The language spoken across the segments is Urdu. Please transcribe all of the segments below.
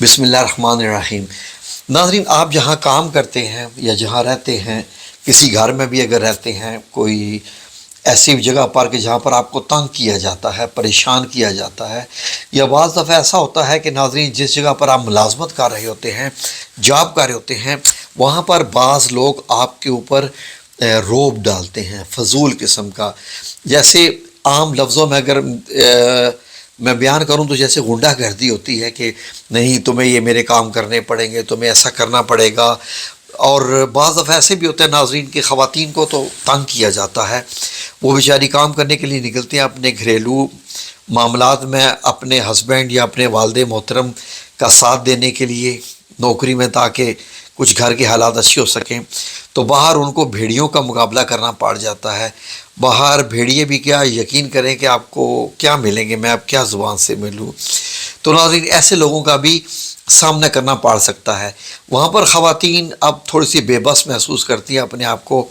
بسم اللہ الرحمن الرحیم۔ ناظرین، آپ جہاں کام کرتے ہیں یا جہاں رہتے ہیں، کسی گھر میں بھی اگر رہتے ہیں، کوئی ایسی جگہ پر کہ جہاں پر آپ کو تنگ کیا جاتا ہے، پریشان کیا جاتا ہے، یا بعض دفعہ ایسا ہوتا ہے کہ ناظرین جس جگہ پر آپ ملازمت کر رہے ہوتے ہیں، جاب کر رہے ہوتے ہیں، وہاں پر بعض لوگ آپ کے اوپر روب ڈالتے ہیں فضول قسم کا۔ جیسے عام لفظوں میں اگر میں بیان کروں تو جیسے غنڈہ گردی ہوتی ہے کہ نہیں تمہیں یہ میرے کام کرنے پڑیں گے، تمہیں ایسا کرنا پڑے گا۔ اور بعض دفعہ ایسے بھی ہوتے ہیں ناظرین کہ خواتین کو تو تنگ کیا جاتا ہے، وہ بیچاری کام کرنے کے لیے نکلتی ہیں اپنے گھریلو معاملات میں اپنے ہسبینڈ یا اپنے والد محترم کا ساتھ دینے کے لیے نوکری میں، تاکہ کچھ گھر کے حالات اچھے ہو سکیں، تو باہر ان کو بھیڑیوں کا مقابلہ کرنا پڑ جاتا ہے۔ باہر بھیڑیے بھی کیا، یقین کریں کہ آپ کو کیا ملیں گے، میں اب کیا زبان سے ملوں۔ تو ناظرین ایسے لوگوں کا بھی سامنا کرنا پڑ سکتا ہے۔ وہاں پر خواتین اب تھوڑی سی بے بس محسوس کرتی ہیں اپنے آپ کو،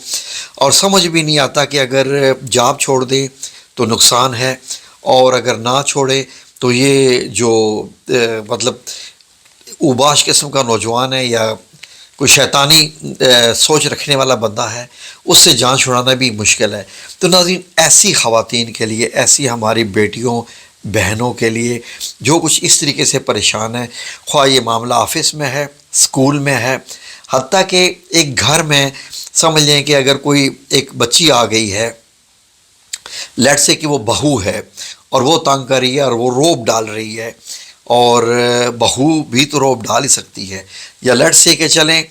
اور سمجھ بھی نہیں آتا کہ اگر جاب چھوڑ دیں تو نقصان ہے، اور اگر نہ چھوڑے تو یہ جو مطلب اوباش قسم کا نوجوان ہے یا کوئی شیطانی سوچ رکھنے والا بندہ ہے، اس سے جان چھڑانا بھی مشکل ہے۔ تو ناظرین ایسی خواتین کے لیے، ایسی ہماری بیٹیوں بہنوں کے لیے جو کچھ اس طریقے سے پریشان ہیں، خواہ یہ معاملہ آفس میں ہے، اسکول میں ہے، حتیٰ کہ ایک گھر میں سمجھ لیں کہ اگر کوئی ایک بچی آ گئی ہے، لیٹ سے کہ وہ بہو ہے اور وہ تنگ کر رہی ہے اور وہ روب ڈال رہی ہے، اور بہو بھی تو روب ڈال ہی سکتی ہے، یا لیٹ سے کہ چلیں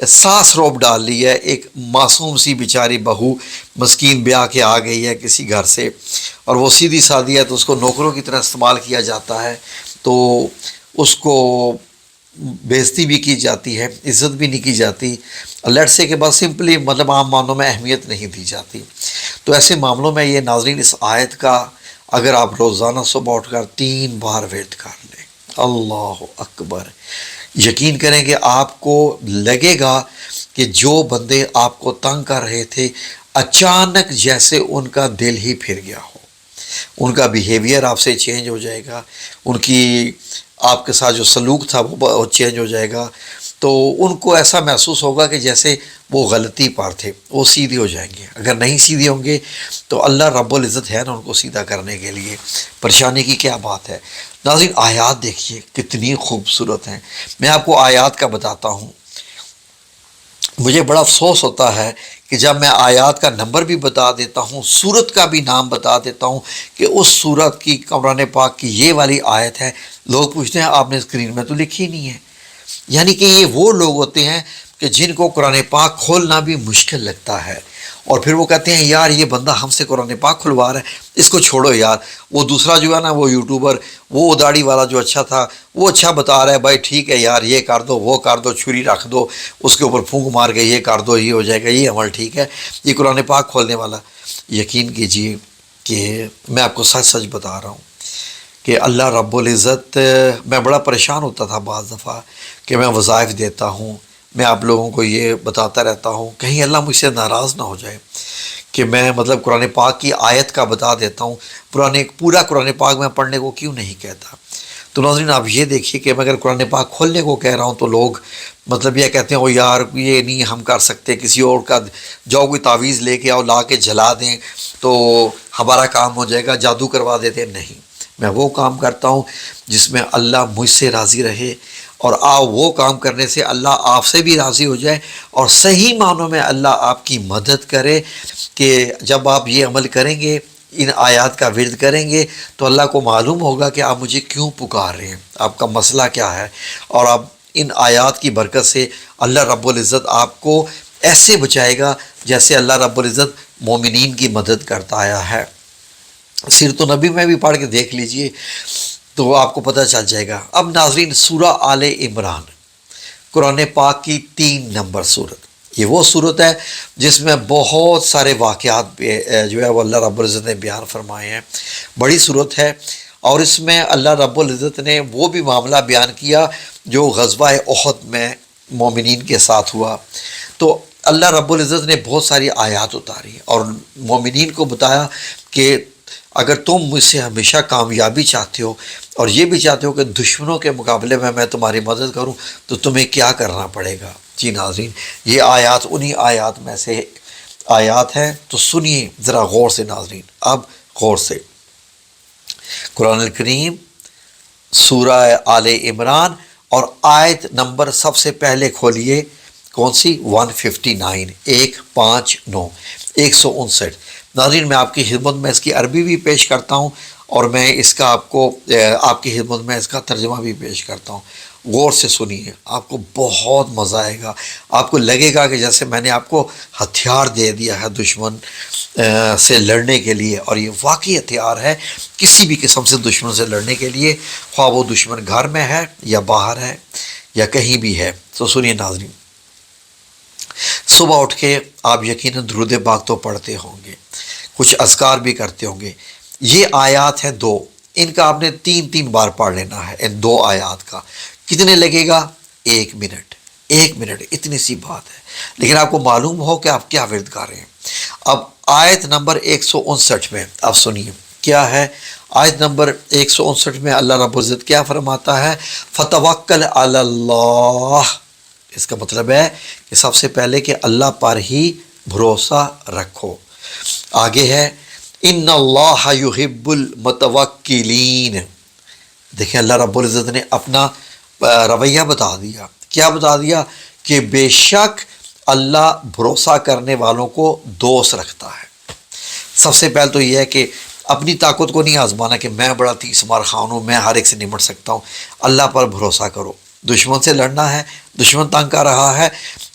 ساس روب ڈال لی ہے، ایک معصوم سی بیچاری بہو مسکین بیاہ کے آ گئی ہے کسی گھر سے، اور وہ سیدھی سادھی ہے تو اس کو نوکروں کی طرح استعمال کیا جاتا ہے، تو اس کو بےزتی بھی کی جاتی ہے، عزت بھی نہیں کی جاتی، لیٹ سے کہ بس سمپلی مطلب عام معنوں میں اہمیت نہیں دی جاتی۔ تو ایسے معاملوں میں یہ ناظرین اس آیت کا اگر آپ روزانہ صبح اٹھ کر 3 بار ورد کر لیں، اللہ اکبر، یقین کریں کہ آپ کو لگے گا کہ جو بندے آپ کو تنگ کر رہے تھے اچانک جیسے ان کا دل ہی پھر گیا ہو، ان کا بیہیویئر آپ سے چینج ہو جائے گا، ان کی آپ کے ساتھ جو سلوک تھا وہ چینج ہو جائے گا، تو ان کو ایسا محسوس ہوگا کہ جیسے وہ غلطی پر تھے، وہ سیدھے ہو جائیں گے۔ اگر نہیں سیدھے ہوں گے تو اللہ رب العزت ہے نا ان کو سیدھا کرنے کے لیے، پریشانی کی کیا بات ہے۔ ناظرین آیات دیکھیے کتنی خوبصورت ہیں، میں آپ کو آیات کا بتاتا ہوں۔ مجھے بڑا افسوس ہوتا ہے کہ جب میں آیات کا نمبر بھی بتا دیتا ہوں، سورت کا بھی نام بتا دیتا ہوں کہ اس سورت کی قرآن پاک کی یہ والی آیت ہے، لوگ پوچھتے ہیں آپ نے اسکرین میں تو لکھی نہیں ہے۔ یعنی کہ یہ وہ لوگ ہوتے ہیں کہ جن کو قرآن پاک کھولنا بھی مشکل لگتا ہے، اور پھر وہ کہتے ہیں یار یہ بندہ ہم سے قرآن پاک کھلوا رہا ہے، اس کو چھوڑو یار۔ وہ دوسرا جو ہے نا، وہ یوٹیوبر، وہ داڑھی والا جو اچھا تھا، وہ اچھا بتا رہا ہے، بھائی ٹھیک ہے یار، یہ کر دو، وہ کر دو، چھری رکھ دو اس کے اوپر، پھونک مار کے یہ کر دو، یہ ہو جائے گا، یہ عمل ٹھیک ہے، یہ قرآن پاک کھولنے والا۔ یقین کیجئے کہ میں آپ کو سچ سچ بتا رہا ہوں کہ اللہ رب العزت، میں بڑا پریشان ہوتا تھا بعض دفعہ کہ میں وظائف دیتا ہوں، میں آپ لوگوں کو یہ بتاتا رہتا ہوں، کہیں اللہ مجھ سے ناراض نہ ہو جائے کہ میں مطلب قرآن پاک کی آیت کا بتا دیتا ہوں، پورا قرآن پاک میں پڑھنے کو کیوں نہیں کہتا۔ تو ناظرین آپ یہ دیکھیے کہ میں اگر قرآن پاک کھولنے کو کہہ رہا ہوں تو لوگ مطلب یہ کہتے ہیں او یار یہ نہیں ہم کر سکتے، کسی اور کا جاؤ کوئی تعویذ لے کے آؤ، لا کے جلا دیں تو ہمارا کام ہو جائے گا، جادو کروا دیتے ہیں۔ نہیں، میں وہ کام کرتا ہوں جس میں اللہ مجھ سے راضی رہے، اور وہ کام کرنے سے اللہ آپ سے بھی راضی ہو جائے، اور صحیح معنوں میں اللہ آپ کی مدد کرے کہ جب آپ یہ عمل کریں گے، ان آیات کا ورد کریں گے، تو اللہ کو معلوم ہوگا کہ آپ مجھے کیوں پکار رہے ہیں، آپ کا مسئلہ کیا ہے، اور آپ ان آیات کی برکت سے اللہ رب العزت آپ کو ایسے بچائے گا جیسے اللہ رب العزت مومنین کی مدد کرتا آیا ہے۔ سیرت النبی میں بھی پڑھ کے دیکھ لیجئے تو آپ کو پتہ چل جائے گا۔ اب ناظرین سورہ آل عمران، قرآن پاک کی 3 نمبر صورت، یہ وہ صورت ہے جس میں بہت سارے واقعات جو ہے وہ اللہ رب العزت نے بیان فرمائے ہیں، بڑی صورت ہے، اور اس میں اللہ رب العزت نے وہ بھی معاملہ بیان کیا جو غزوہ احد میں مومنین کے ساتھ ہوا۔ تو اللہ رب العزت نے بہت ساری آیات اتاری اور مومنین کو بتایا کہ اگر تم مجھ سے ہمیشہ کامیابی چاہتے ہو اور یہ بھی چاہتے ہو کہ دشمنوں کے مقابلے میں تمہاری مدد کروں تو تمہیں کیا کرنا پڑے گا؟ جی ناظرین، یہ آیات انہی آیات میں سے آیات ہیں، تو سنیے ذرا غور سے ناظرین، اب غور سے۔ قرآن الکریم سورہ آل عمران اور آیت نمبر سب سے پہلے کھولیے، کون سی؟ 159، 159، 159۔ ناظرین، میں آپ کی خدمت میں اس کی عربی بھی پیش کرتا ہوں اور میں اس کا آپ کی خدمت میں اس کا ترجمہ بھی پیش کرتا ہوں۔ غور سے سنیے، آپ کو بہت مزہ آئے گا، آپ کو لگے گا کہ جیسے میں نے آپ کو ہتھیار دے دیا ہے دشمن سے لڑنے کے لیے، اور یہ واقعی ہتھیار ہے کسی بھی قسم سے دشمن سے لڑنے کے لیے، خواہ وہ دشمن گھر میں ہے یا باہر ہے یا کہیں بھی ہے۔ تو سنیے ناظرین، صبح اٹھ کے آپ یقیناً درود پاک تو پڑھتے ہوں گے، کچھ اذکار بھی کرتے ہوں گے۔ یہ آیات ہیں دو، ان کا آپ نے 3 بار پڑھ لینا ہے، ان 2 آیات کا۔ کتنے لگے گا؟ 1 منٹ، 1 منٹ، اتنی سی بات ہے، لیکن آپ کو معلوم ہو کہ آپ کیا ورد کر رہے ہیں۔ اب آیت نمبر 159 میں اب سنیے کیا ہے۔ آیت نمبر 159 میں اللہ رب العزت کیا فرماتا ہے؟ فَتَوَكَّلْ عَلَى اللَّهِ، اس کا مطلب ہے کہ سب سے پہلے کہ اللہ پر ہی بھروسہ رکھو۔ آگے ہے ان اللہ یحب المتوکلین، دیکھیں اللہ رب العزت نے اپنا رویہ بتا دیا۔ کیا بتا دیا؟ کہ بے شک اللہ بھروسہ کرنے والوں کو دوست رکھتا ہے۔ سب سے پہلے تو یہ ہے کہ اپنی طاقت کو نہیں آزمانا کہ میں بڑا تیس مار خان ہوں، میں ہر ایک سے نمٹ سکتا ہوں۔ اللہ پر بھروسہ کرو۔ دشمن سے لڑنا ہے، دشمن تنگ کر رہا ہے،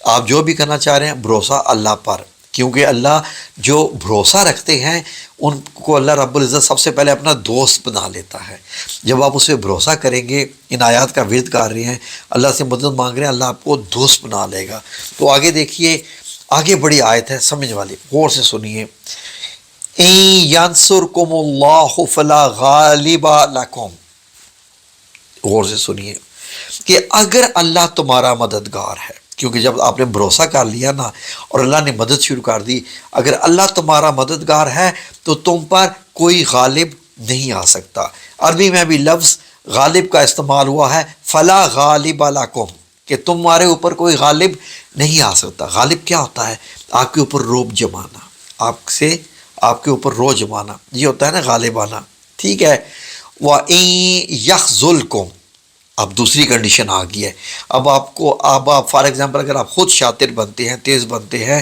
آپ جو بھی کرنا چاہ رہے ہیں بھروسہ اللہ پر، کیونکہ اللہ جو بھروسہ رکھتے ہیں ان کو اللہ رب العزت سب سے پہلے اپنا دوست بنا لیتا ہے۔ جب آپ اس پہ بھروسہ کریں گے، ان آیات کا ورد کر رہے ہیں، اللہ سے مدد مانگ رہے ہیں، اللہ آپ کو دوست بنا لے گا۔ تو آگے دیکھیے، آگے بڑی آیت ہے سمجھ والی، غور سے سنیے۔ ان ینصرکم اللہ فلا غالب لکم، غور سے سنیے کہ اگر اللہ تمہارا مددگار ہے، کیونکہ جب آپ نے بھروسہ کر لیا نا اور اللہ نے مدد شروع کر دی، اگر اللہ تمہارا مددگار ہے تو تم پر کوئی غالب نہیں آ سکتا۔ عربی میں بھی لفظ غالب کا استعمال ہوا ہے، فلا غالب لکم، کہ تمہارے اوپر کوئی غالب نہیں آ سکتا۔ غالب کیا ہوتا ہے؟ آپ کے اوپر روب جمانا، آپ کے اوپر رو جمانا، یہ ہوتا ہے نا غالب آنا، ٹھیک ہے۔ وَإِن يَخْذُلْكُمْ، اب دوسری کنڈیشن آ گئی ہے۔ اب آپ فار ایگزامپل اگر آپ خود شاطر بنتے ہیں، تیز بنتے ہیں،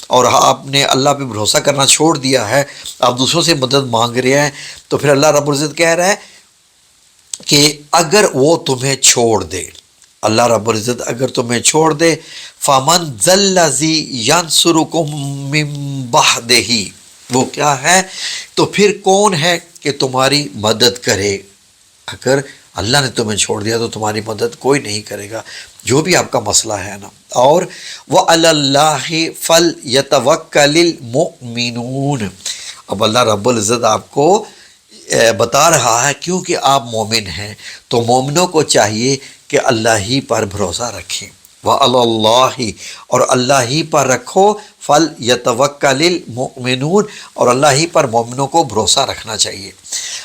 اور آپ نے اللہ پہ بھروسہ کرنا چھوڑ دیا ہے، آپ دوسروں سے مدد مانگ رہے ہیں، تو پھر اللہ رب العزت کہہ رہا ہے کہ اگر وہ تمہیں چھوڑ دے، اللہ رب العزت اگر تمہیں چھوڑ دے، فَمَنْ ذَا الَّذِي يَنْصُرُكُم مِّن بَعْدِهِ، وہ کیا ہے؟ تو پھر کون ہے کہ تمہاری مدد کرے؟ اگر اللہ نے تمہیں چھوڑ دیا تو تمہاری مدد کوئی نہیں کرے گا، جو بھی آپ کا مسئلہ ہے نا۔ اور وَعَلَى اللَّهِ فَلْيَتَوَكَّلِ الْمُؤْمِنُونَ، اب اللہ رب العزت آپ کو بتا رہا ہے کیونکہ آپ مومن ہیں تو مومنوں کو چاہیے کہ اللہ ہی پر بھروسہ رکھیں۔ وَعَلَى اللَّهِ، اور اللہ ہی پر رکھو، فَلْيَتَوَكَّلِ الْمُؤْمِنُونَ، اور اللہ ہی پر مومنوں کو بھروسہ رکھنا چاہیے۔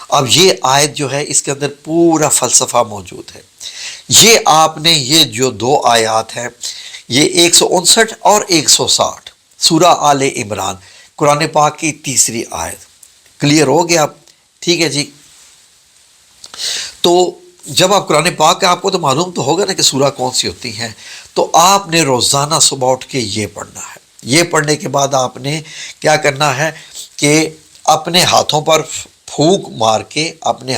اب یہ آیت جو ہے اس کے اندر پورا فلسفہ موجود ہے۔ یہ آپ نے یہ جو 2 آیات ہیں، یہ 159 اور 160 سورہ آل عمران، قرآن پاک کی تیسری آیت، کلیئر ہو گیا؟ ٹھیک ہے جی۔ تو جب آپ قرآن پاک کا آپ کو تو معلوم تو ہوگا نا کہ سورہ کون سی ہوتی ہیں، تو آپ نے روزانہ صبح اٹھ کے یہ پڑھنا ہے۔ یہ پڑھنے کے بعد آپ نے کیا کرنا ہے کہ اپنے ہاتھوں پر پھونک مار کے اپنے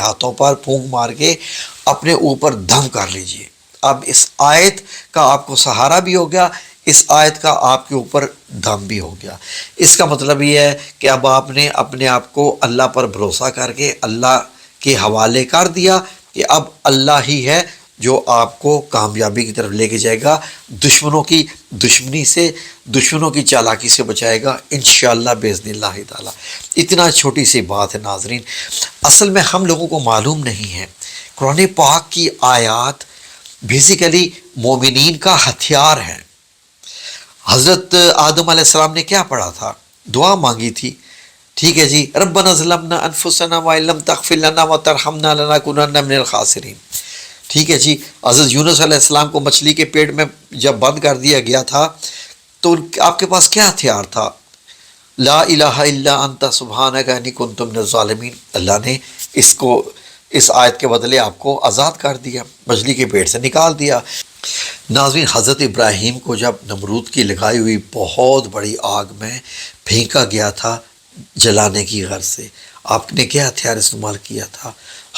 اوپر دم کر لیجئے۔ اب اس آیت کا آپ کو سہارا بھی ہو گیا، اس آیت کا آپ کے اوپر دم بھی ہو گیا۔ اس کا مطلب یہ ہے کہ اب آپ نے اپنے آپ کو اللہ پر بھروسہ کر کے اللہ کے حوالے کر دیا کہ اب اللہ ہی ہے جو آپ کو کامیابی کی طرف لے کے جائے گا، دشمنوں کی دشمنی سے، دشمنوں کی چالاکی سے بچائے گا انشاءاللہ باذن اللہ تعالی۔ اتنا چھوٹی سی بات ہے ناظرین، اصل میں ہم لوگوں کو معلوم نہیں ہے قرآن پاک کی آیات بیسیکلی مومنین کا ہتھیار ہے۔ حضرت آدم علیہ السلام نے کیا پڑھا تھا؟ دعا مانگی تھی، ٹھیک ہے جی، ربنا ظلمنا انفسنا وان لم تغفر لنا وترحمنا لنکونن من الخاسرین. ٹھیک ہے جی، حضرت یونس علیہ السلام کو مچھلی کے پیٹ میں جب بند کر دیا گیا تھا تو آپ کے پاس کیا ہتھیار تھا؟ لا الہ الا انت سبحانک انی کنت من الظالمین. اللہ نے اس آیت کے بدلے آپ کو آزاد کر دیا، مچھلی کے پیٹ سے نکال دیا. ناظرین، حضرت ابراہیم کو جب نمرود کی لگائی ہوئی بہت بڑی آگ میں پھینکا گیا تھا جلانے کی غرض سے، آپ نے کیا ہتھیار استعمال کیا تھا؟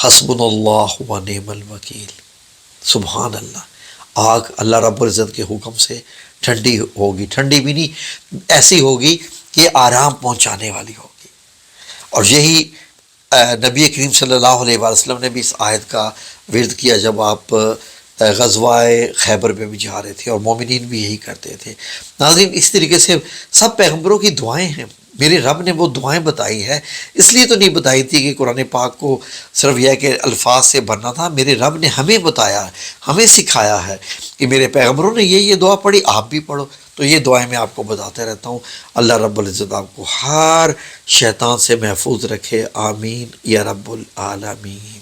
حسبنا اللہ و نعم الوکیل. سبحان اللہ. آگ اللہ رب العزت کے حکم سے ٹھنڈی ہوگی، ٹھنڈی بھی نہیں، ایسی ہوگی کہ آرام پہنچانے والی ہوگی. اور یہی نبی کریم صلی اللہ علیہ وسلم نے بھی اس آیت کا ورد کیا جب آپ غزوہ خیبر میں بھی جا رہے تھے، اور مومنین بھی یہی کرتے تھے. ناظرین، اس طریقے سے سب پیغمبروں کی دعائیں ہیں. میرے رب نے وہ دعائیں بتائی ہے، اس لیے تو نہیں بتائی تھی کہ قرآن پاک کو صرف یہ کہ الفاظ سے بھرنا تھا. میرے رب نے ہمیں بتایا ہے، ہمیں سکھایا ہے کہ میرے پیغمبروں نے یہ دعا پڑھی، آپ بھی پڑھو. تو یہ دعائیں میں آپ کو بتاتے رہتا ہوں. اللہ رب العزت آپ کو ہر شیطان سے محفوظ رکھے. آمین یا رب العالمین.